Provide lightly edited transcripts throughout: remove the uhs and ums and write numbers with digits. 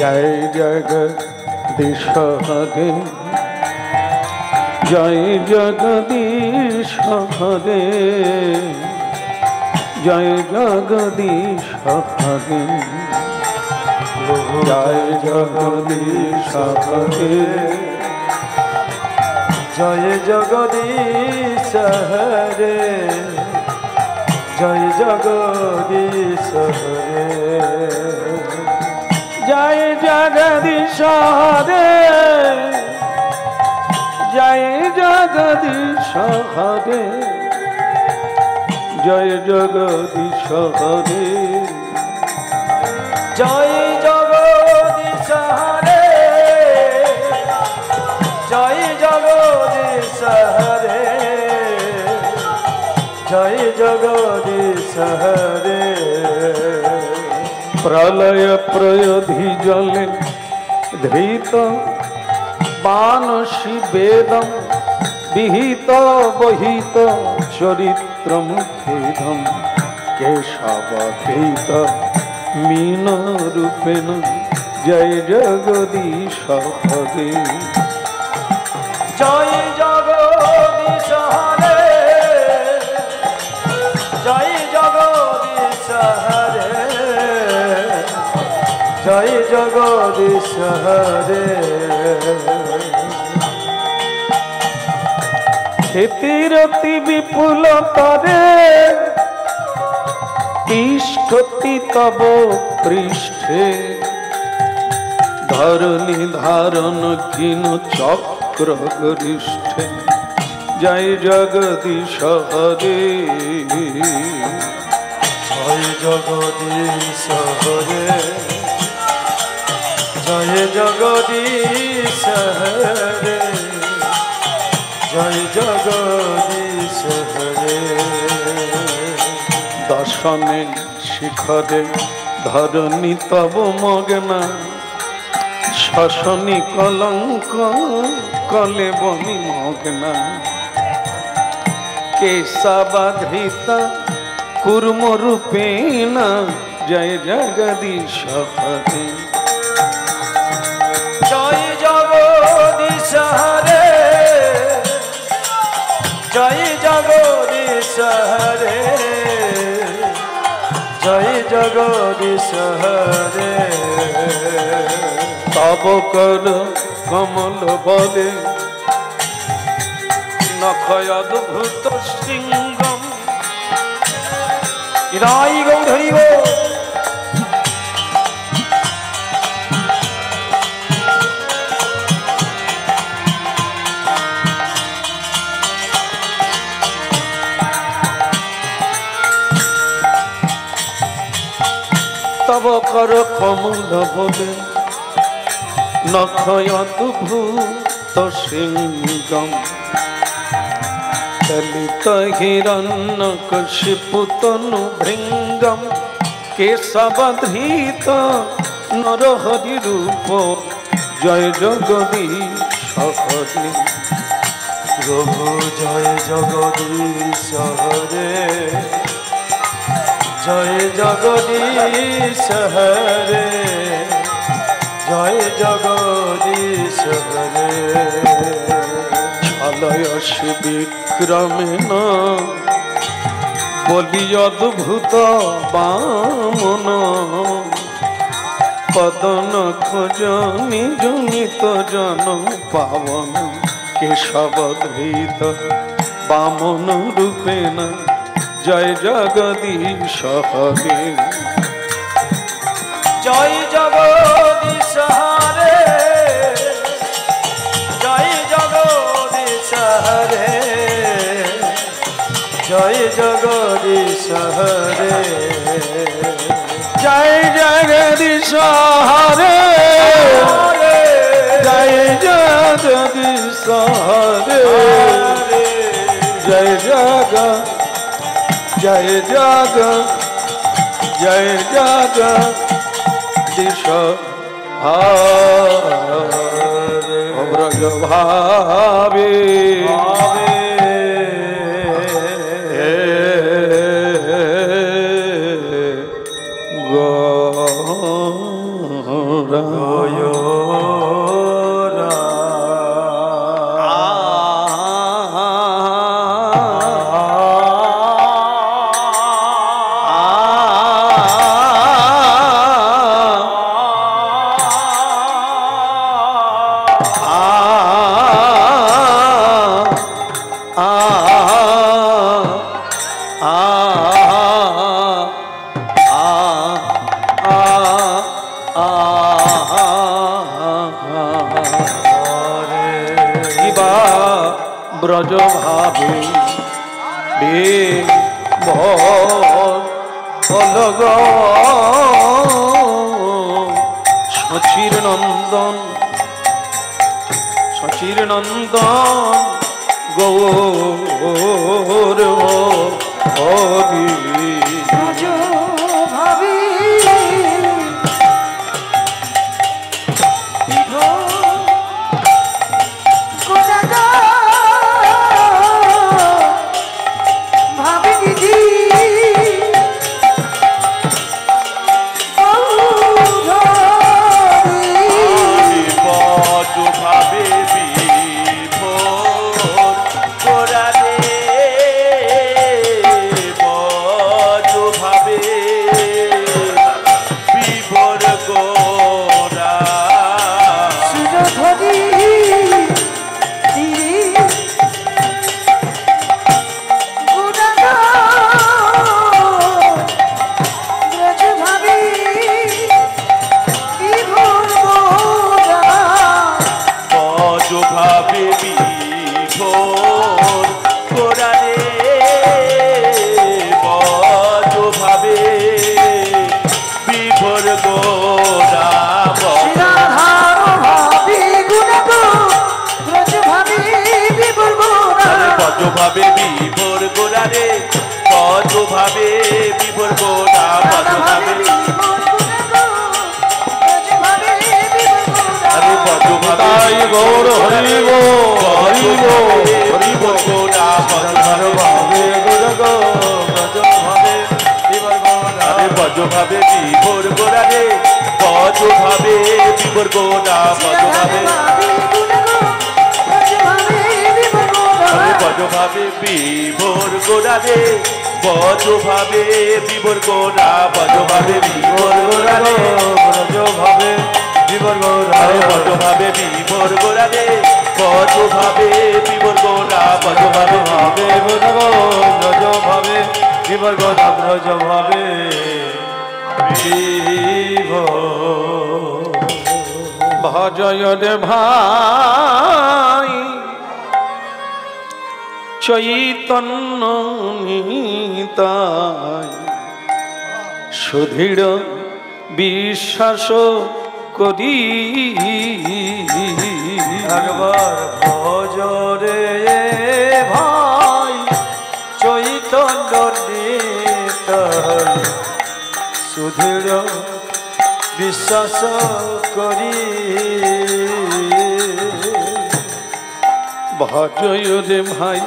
जय जगदीश हरे जय जगदीश हरे जय जगदीश हरे जय जगदीश हरे जय जगदीश हरे जय जगदीश हरे जय जगदीश हरे जय जगदीश हरे जय जगदीश हरे जय जगदीश हरे जय जगदीश हरे जय जगदीश हरे प्रलय प्रयोधि जले धृत मानसी वेदम विहित बहित चरित्रम खेदम केशवधृत मीन रूपेण जय जगदीश हरे जय जगदीश हरे जय जगदीश हरे जय जगदीश हरे क्षितिरति विपुल तरे तिष्ठति तव पृष्ठे धरणी धारण किन चक्र गरिष्ठे जय जगदीश हरे जय जगदीश हरे जय जगदीश हरे जय जगदीश हरे दर्शने शिखरे धरणी तव मग्ना शशनी कलंक कले बनी मग्ना केशवधृत कूर्म रूपेण जय जगदीश हरे जय जगदीश हरे जय जगदीश हरे जय जगदीश हरे तब कर कमल बले नखय अद्भुत सिंगम राई गौधरी गो तब कर कमल बले नखय अद्भुत सिंगम चलित हिरण्यकशिपु तनु भृंगम केशवधृत नरहरि रूप जय जगदीश हरे प्रभु जय जगदीश हरे जय जगदीश हरे जय जगदीश हरे छलयसि विक्रमेण बलि अद्भुत बामन पदनख जनि जनित जन पावन केशवधृत बामन रूपेण जय जगदीश हरे जय जगदीश हरे जय जगदीश हरे जय जगदीश हरे जय जगदीश हरे जय जगदीश हरे जय जय जगदीश हरे व्रज भावे गौरा কিবা ব্রজ ভাবে অলগ শচীর নন্দন গৌর হরি ভাবি ভাবে বিভোর গোড়ারে বজ ভাবে বিভোর গোড়া বজ ভাবে আরে বজ ভাবে গৌর হরি গো হরি গো বিভোর গোড়া বজ ভাবে আরে বজ ভাবে বিভোর গোড়ারে বজ ভাবে বিভোর গোড়া বজ ভাবে বজ ভাবে বিভোর গোড়া রে বজ ভাবে বিভোর গোড়া বজ ভাবে বিভোর গোড়া রে ব্রজ ভাবে বিবর গৌরা বজ ভাবে বিভোর গোড়া রে বজ ভাবে বিভোর গোড়া বজ ভাবে ভাবে ব্রজ ভাবে বিবর গৌরা ব্রজ ভাবে ভজয় রে ভাই চৈতন্য নিতাই সুদৃঢ় বিশ্বাস করি একবার ভজরে ভাই চৈতন্য নিতাই সুদৃঢ় বিশ্বাস করি ভজয় রে ভাই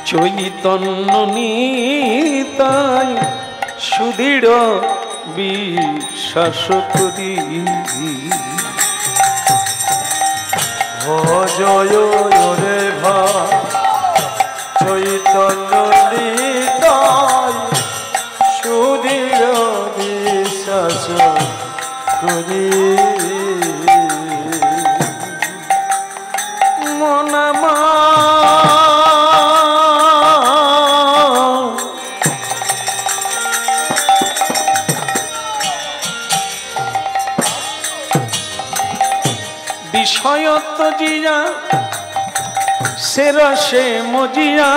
চৈতন্য নিতাই সুদৃঢ় বিশ্বাস করি ভজয় রে ভাই চৈতন্য নিতাই সুদৃঢ় বিশ্বাস করি মনামা বিষয়ত জিয়া সে রসে মজিয়া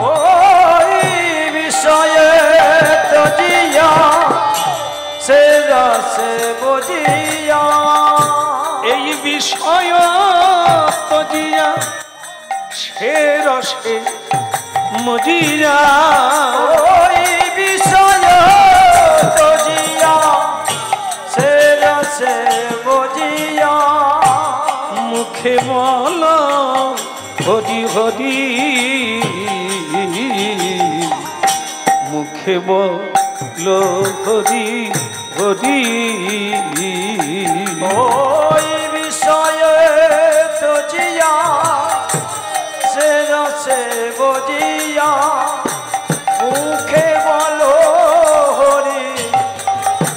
ওই বিষয়ে তজিয়া সে রসে বুঝিয়া এই বিষয় তজিয়া সে রসে মজিয়া ওই বিষয়ে তজিয়া সে রসে বুঝিয়া মুখে বল হরি হরি মুখে বল হরি হরি ওই বিষয়ে তজিয়া সে রসে বুঝিয়া মুখে বলো হরি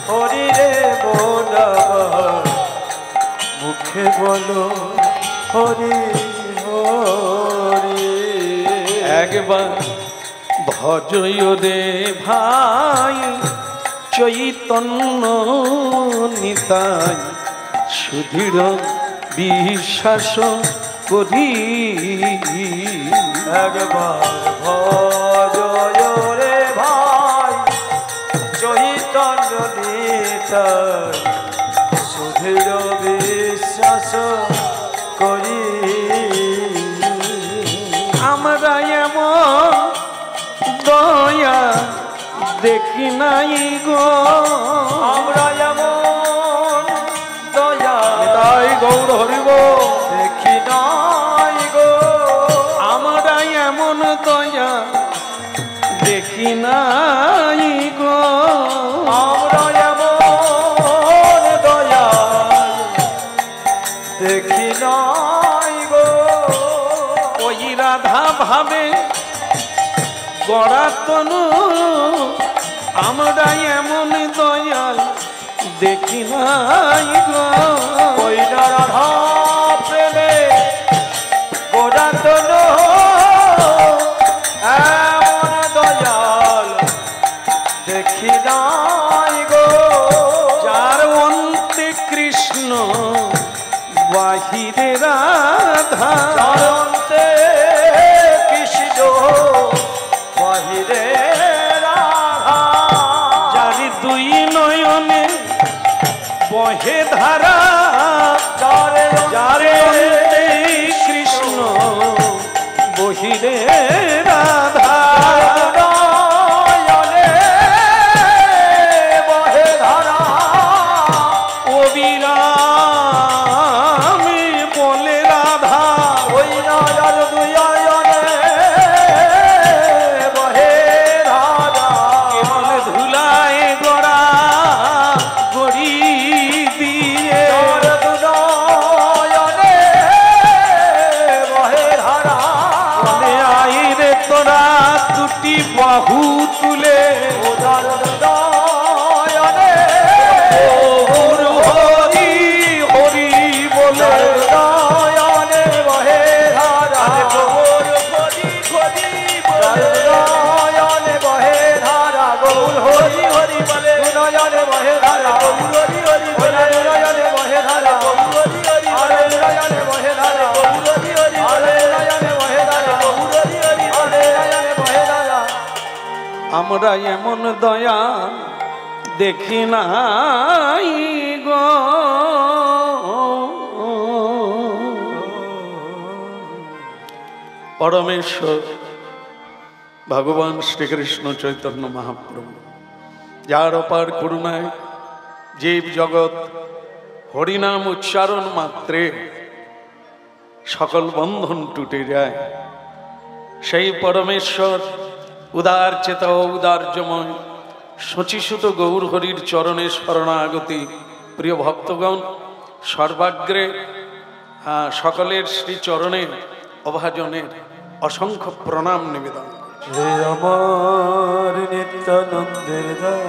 হরি রে বলবা মুখে বলো হরি হরি একবার ভজয় রে ভাই চৈতন্য নিতাই সুদৃঢ় বিশ্বাস করি একবার ভজয় রে ভাই চৈতন্য নিতাই সুধীর বিশ্বাস করি আমরা এমন দয়া দেখি নাই গো আমরা এমন দয়া তাই গৌর হরিব দেখি নাই গো আমরা এমন দয়া দেখি নাই গো আমরা এমন দয়া দেখি নাই গো ওই রাধা ভাবে গড়া তনু আমরা এমন দয়াল দেখি নাই গো ওই রাধা প্রেমে গোড়াতন এমন দয়াল দেখি নাই গো যার অন্তে কৃষ্ণ বাহিরে রাধা অনন্তে কৃষ্ণ বাহিরে রাধা যার দুই নয়নে বহে ধারা যারে যার অন্তে কৃষ্ণ বহিরে রাধা নয়নে বহে ধারা অবিরামে বলে রাধা ওই রাজার দুয়ায়নে বহে ধারা কেবল ধুলায় গড়া গড়ি দিয়ে যার দুয়ায়নে বহে ধারা বলে আইরে তোরা দুটি বাহু তুলে যার দুয়ায়নে ওর হরি হরি বলে দুয়ায়নে বহে ধারা ওর হরি হরি যার দুয়ায়নে বহে ধারা গৌর হরি হরি বলে দুয়ায়নে বহে ধারা গৌর হরি হরি বলে দুয়ায়নে বহে ধারা গৌর হরি হরি আরে দুয়ায়নে বহে ধারা গৌর হরি হরি আরে দুয়ায়নে বহে ধারা গৌর হরি হরি আরে দুয়ায়নে বহে ধারা আমরা এমন দয়া দেখি নাই গো পরমেশ্বর ভগবান শ্রীকৃষ্ণ চৈতন্য মহাপ্রভু যার অপার করুণায় জীব জগৎ হরিনাম উচ্চারণ মাত্রে সকল বন্ধন টুটে যায় সেই পরমেশ্বর উদার চেতা ও উদার্যময় শচীসুত গৌর হরির চরণে শরণাগতি প্রিয় ভক্তগণ সর্বাগ্রে সকলের শ্রীচরণে অভাজনের অসংখ্য প্রণাম নিবেদন করছি। হে আমার নিত্যানন্দের দাস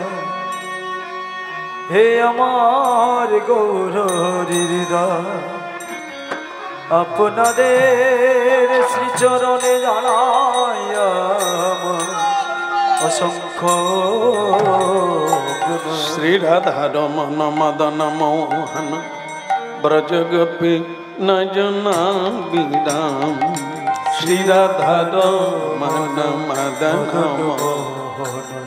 হে আমার গৌরীর দাস আপনাদের শ্রীচরণে জানাই আমার অসংখ্য শ্রী রাধা রমন মদন মোহন ব্রজ গোপী নজনা বিরাম শ্রী রাধা রমন মদন মোহন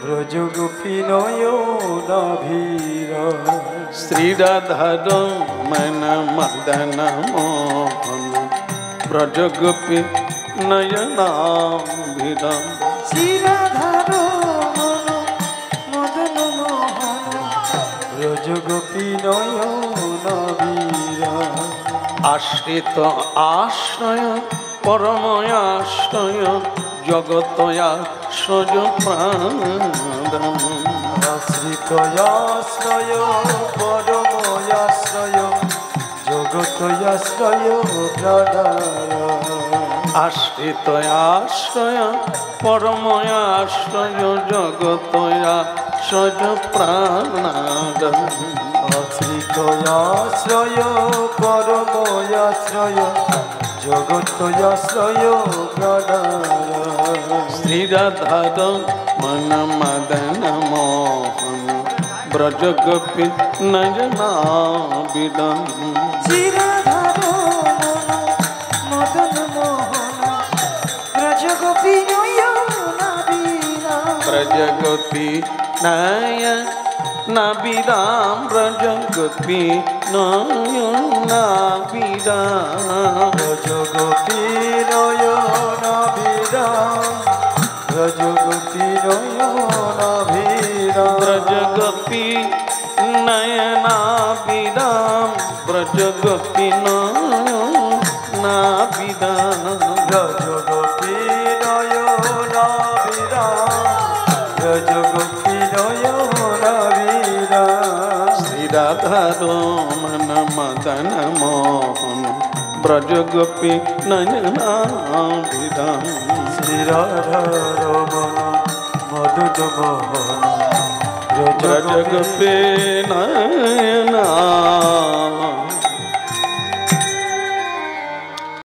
ব্রজ গোপী নয়নাভীর শ্রী রাধা রমন মদন মোহন ব্রজ গোপী নয়না বিরাম ব্রজ গোপী নয়নাভীর আশ্রিত আশ্রয় পরময়াশ্রয় জগতয়াশ্রয় প্রাণ আশ্রিত আশ্রয় পরময়াশ্রয় জগতয়াশ্রয় প্রাণার আশ্রিত আশ্রয় পরময়াশ্রয় জগতয়াশ্রয় প্রাণ আশ্রিত আশ্রয় পরময়াশ্রয় জগতয়াশ্রয় প্রাণার শ্রী রাধার মন মদন মোহন ব্রজ গোপী নয়না বিদন শ্রী রাধা ব্রজগোপী নয়নাবিরাম ব্রজগোপী নয়নাবিরাম ব্রজগোপী নয়নাভিরাম ব্রজগোপী নয়নাভিরাম ব্রজগোপী নয়নাবিরাম ব্রজগোপী নয়নাবিরাম ব্রজগোপী নয়নাভিরাম ব্রজগোপী নয়নাভিরাম শ্রী রাধারমণ মদন মোহন ব্রজগোপী নয়নাবিরাম শ্রী রাধারমণ মদন মোহন ব্রজগোপী নয়না